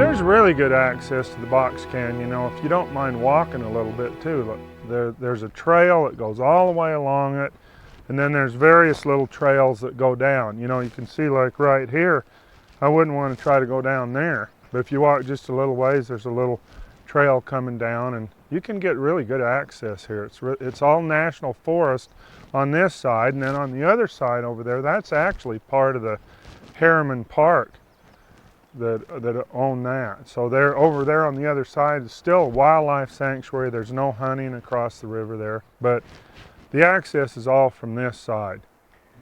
There's really good access to the box canyon, if you don't mind walking a little bit too. Look, there's a trail that goes all the way along it, and then there's various little trails that go down. You can see like right here, I wouldn't want to try to go down there. But if you walk just a little ways, there's a little trail coming down, and you can get really good access here. It's all national forest on this side, and then on the other side over there, that's actually part of the Harriman Park that own that. So there, over there on the other side is still a wildlife sanctuary. There's no hunting across the river there, but the access is all from this side.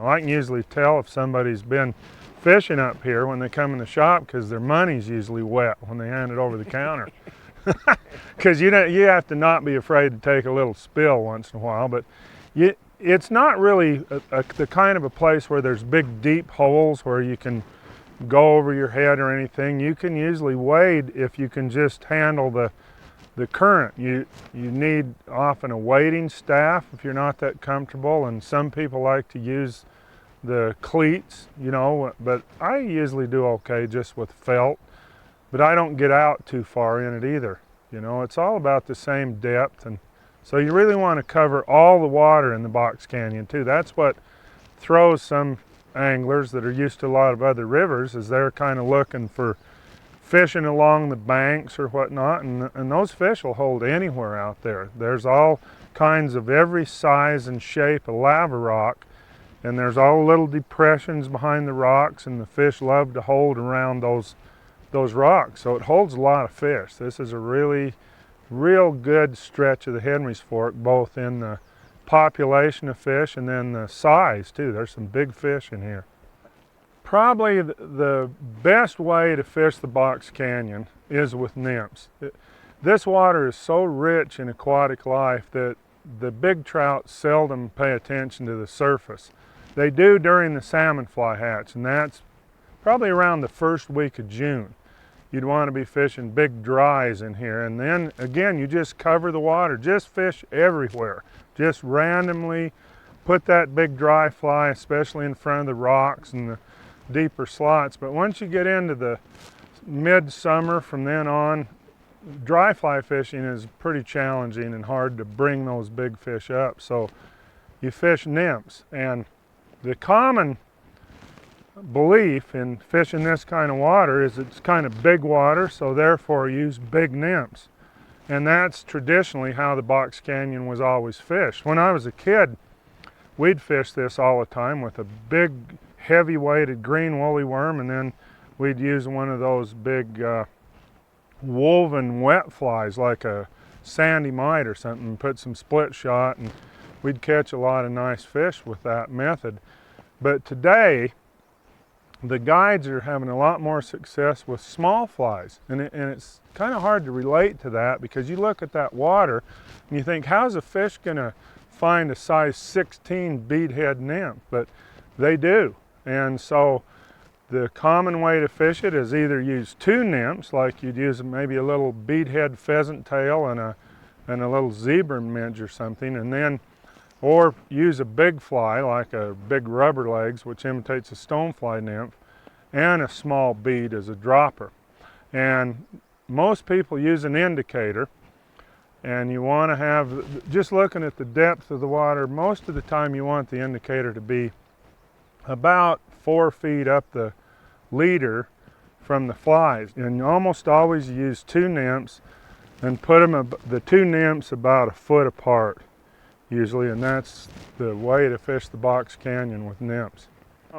I can usually tell if somebody's been fishing up here when they come in the shop because their money's usually wet when they hand it over the counter. Because you have to not be afraid to take a little spill once in a while, but it's not really the kind of a place where there's big deep holes where you can go over your head or anything. You can usually wade if you can just handle the current. You need often a wading staff if you're not that comfortable, and some people like to use the cleats, but I usually do okay just with felt, but I don't get out too far in it either. It's all about the same depth, and so you really want to cover all the water in the box canyon too. That's what throws some anglers that are used to a lot of other rivers, is they're kind of looking for fishing along the banks or whatnot, and those fish will hold anywhere out there. There's all kinds of every size and shape of lava rock, and there's all little depressions behind the rocks, and the fish love to hold around those rocks, so it holds a lot of fish. This is a real good stretch of the Henry's Fork, both in the population of fish and then the size too. There's some big fish in here. Probably the best way to fish the box canyon is with nymphs. This water is so rich in aquatic life that the big trout seldom pay attention to the surface. They do during the salmon fly hatch, and that's probably around the first week of June. You'd want to be fishing big dries in here, and then again you just cover the water, just fish everywhere. Just randomly put that big dry fly, especially in front of the rocks and the deeper slots. But once you get into the midsummer, from then on, dry fly fishing is pretty challenging and hard to bring those big fish up. So you fish nymphs, and the common belief in fishing this kind of water is it's kind of big water, so therefore use big nymphs. And that's traditionally how the box canyon was always fished. When I was a kid, we'd fish this all the time with a big, heavy-weighted green woolly worm, and then we'd use one of those big woven wet flies like a sandy mite or something, and put some split shot, and we'd catch a lot of nice fish with that method. But today, the guides are having a lot more success with small flies, and it's kind of hard to relate to that, because you look at that water and you think, how's a fish going to find a size 16 beadhead nymph? But they do. And so the common way to fish it is either use two nymphs, like you'd use maybe a little beadhead pheasant tail and a little zebra midge or something, and then or use a big fly like a big rubber legs, which imitates a stonefly nymph, and a small bead as a dropper. And most people use an indicator, and you want to have, just looking at the depth of the water, most of the time you want the indicator to be about 4 feet up the leader from the flies. And you almost always use two nymphs and put them, the two nymphs about 1 foot apart usually, and that's the way to fish the box canyon with nymphs.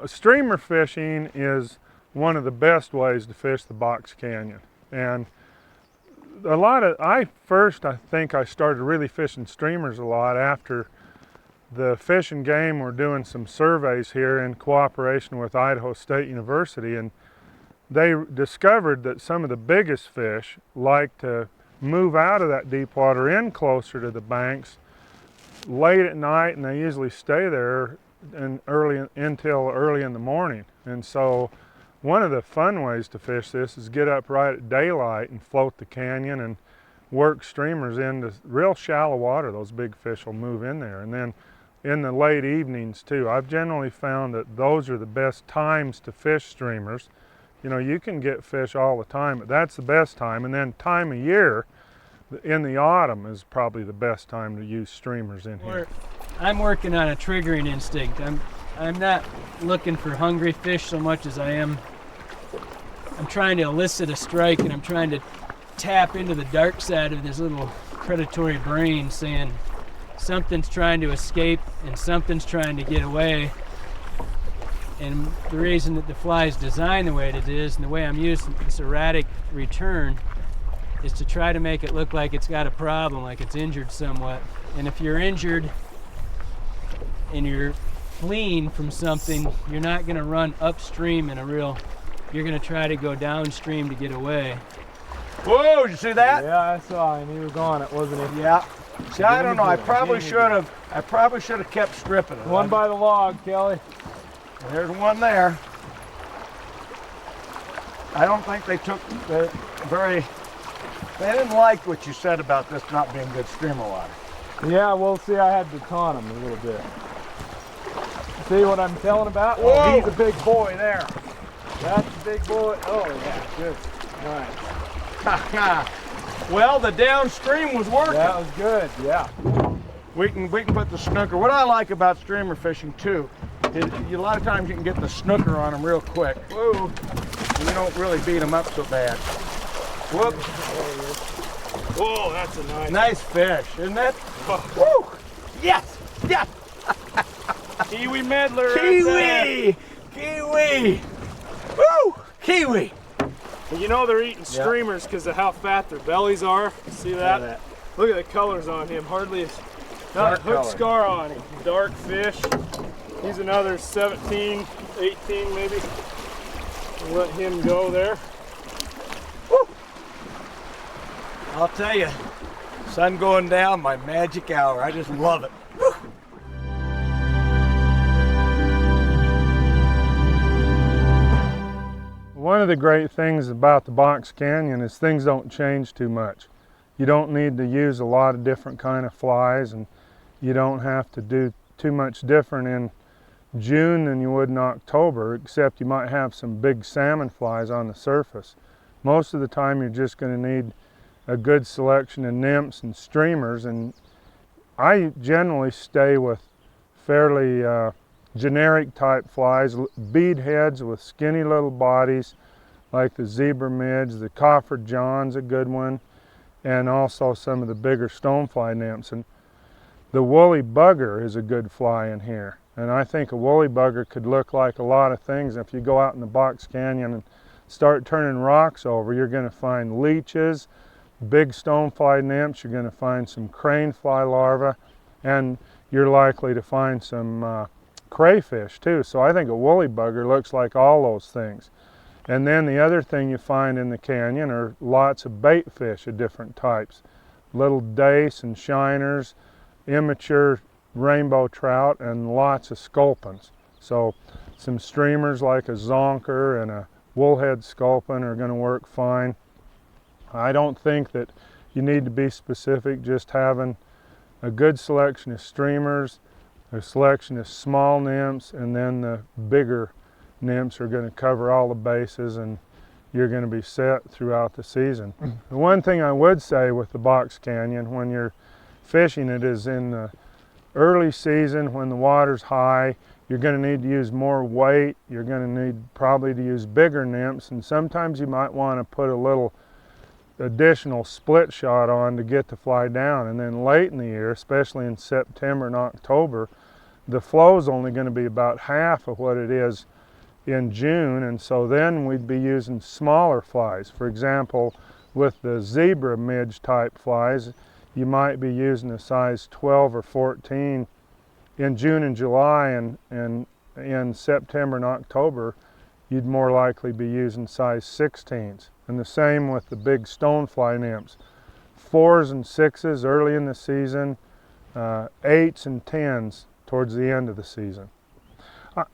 Streamer fishing is one of the best ways to fish the box canyon, and I think I started really fishing streamers a lot after the Fish and Game were doing some surveys here in cooperation with Idaho State University, and they discovered that some of the biggest fish like to move out of that deep water in closer to the banks late at night, and they usually stay there until early in the morning. And so one of the fun ways to fish this is get up right at daylight and float the canyon and work streamers into real shallow water. Those big fish will move in there. And then in the late evenings too, I've generally found that those are the best times to fish streamers. You know, you can get fish all the time, but that's the best time. And then time of year, in the autumn is probably the best time to use streamers in here. I'm working on a triggering instinct. I'm not looking for hungry fish so much as I'm trying to elicit a strike, and I'm trying to tap into the dark side of this little predatory brain saying something's trying to escape and something's trying to get away. And the reason that the fly is designed the way it is and the way I'm using this erratic return is to try to make it look like it's got a problem, like it's injured somewhat. And if you're injured and you're fleeing from something, you're not going to run upstream you're going to try to go downstream to get away. Whoa, did you see that? Yeah, I saw him. He was on it, wasn't he? Yeah. See, I don't know. I probably should have kept stripping it. One by the log, Kelly. There's one there. I don't think they didn't like what you said about this not being good streamer water. Yeah, well, see, I had to taunt him a little bit. See what I'm telling about? Whoa. Oh, he's a big boy there. That's a big boy. Oh, yeah, good. Nice. Well, the downstream was working. That was good, yeah. We can put the snooker. What I like about streamer fishing too is a lot of times you can get the snooker on them real quick. Whoa. And you don't really beat them up so bad. Whoop. Whoa, that's a Nice fish, isn't it? Woo! Yes! Yes! Kiwi meddler. Kiwi! Kiwi! Woo! Kiwi! You know they're eating streamers because of how fat their bellies are. See that? Look at the colors on him. Hardly not a hook scar on him. Dark fish. He's another 17, 18 maybe. We'll let him go there. Woo! I'll tell you, sun going down, my magic hour. I just love it. Woo! One of the great things about the Box Canyon is things don't change too much. You don't need to use a lot of different kind of flies, and you don't have to do too much different in June than you would in October, except you might have some big salmon flies on the surface. Most of the time you're just going to need a good selection of nymphs and streamers, and I generally stay with fairly generic type flies, bead heads with skinny little bodies like the zebra midge, the coffer john's a good one, and also some of the bigger stonefly nymphs. And the woolly bugger is a good fly in here, and I think a woolly bugger could look like a lot of things. If you go out in the Box Canyon and start turning rocks over, you're going to find leeches, big stonefly nymphs, you're going to find some crane fly larvae, and you're likely to find some crayfish too. So I think a woolly bugger looks like all those things. And then the other thing you find in the canyon are lots of bait fish of different types. Little dace and shiners, immature rainbow trout, and lots of sculpins. So some streamers like a zonker and a woolhead sculpin are going to work fine. I don't think that you need to be specific, just having a good selection of streamers, a selection of small nymphs, and then the bigger nymphs are going to cover all the bases, and you're going to be set throughout the season. The one thing I would say with the Box Canyon when you're fishing it is in the early season when the water's high, you're going to need to use more weight, you're going to need probably to use bigger nymphs, and sometimes you might want to put a little additional split shot on to get the fly down. And then late in the year, especially in September and October, the flow is only going to be about half of what it is in June, and so then we'd be using smaller flies. For example, with the zebra midge type flies, you might be using a size 12 or 14 in June and July, and in September and October you'd more likely be using size 16s. And the same with the big stonefly nymphs. 4s and 6s early in the season, 8s and 10s towards the end of the season.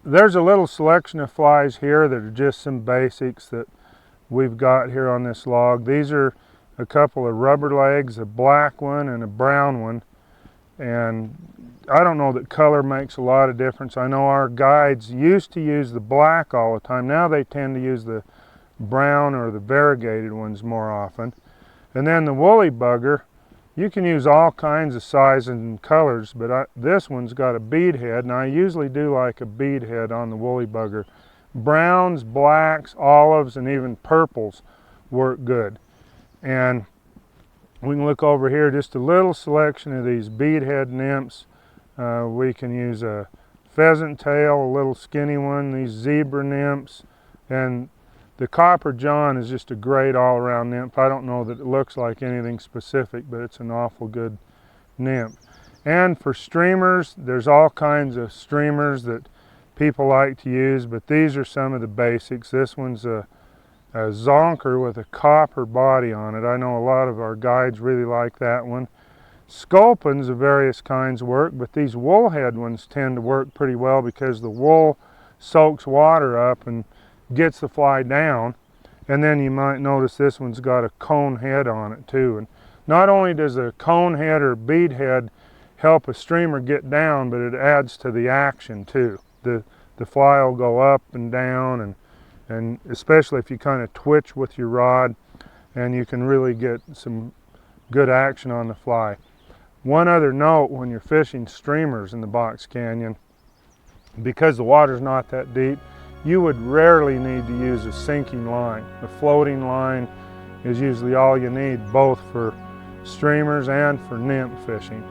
There's a little selection of flies here that are just some basics that we've got here on this log. These are a couple of rubber legs, a black one and a brown one. And I don't know that color makes a lot of difference. I know our guides used to use the black all the time. Now they tend to use the brown or the variegated ones more often. And then the woolly bugger, you can use all kinds of sizes and colors, but this one's got a bead head, and I usually do like a bead head on the woolly bugger. Browns, blacks, olives, and even purples work good. And we can look over here, just a little selection of these beadhead nymphs. We can use a pheasant tail, a little skinny one, these zebra nymphs, and the copper john is just a great all-around nymph. I don't know that it looks like anything specific, but it's an awful good nymph. And for streamers, there's all kinds of streamers that people like to use, but these are some of the basics. This one's a zonker with a copper body on it. I know a lot of our guides really like that one. Sculpins of various kinds work, but these woolhead ones tend to work pretty well because the wool soaks water up and gets the fly down. And then you might notice this one's got a cone head on it too. And not only does a cone head or bead head help a streamer get down, but it adds to the action too. The fly will go up and down, and especially if you kind of twitch with your rod, and you can really get some good action on the fly. One other note when you're fishing streamers in the Box Canyon, because the water's not that deep, you would rarely need to use a sinking line. A floating line is usually all you need, both for streamers and for nymph fishing.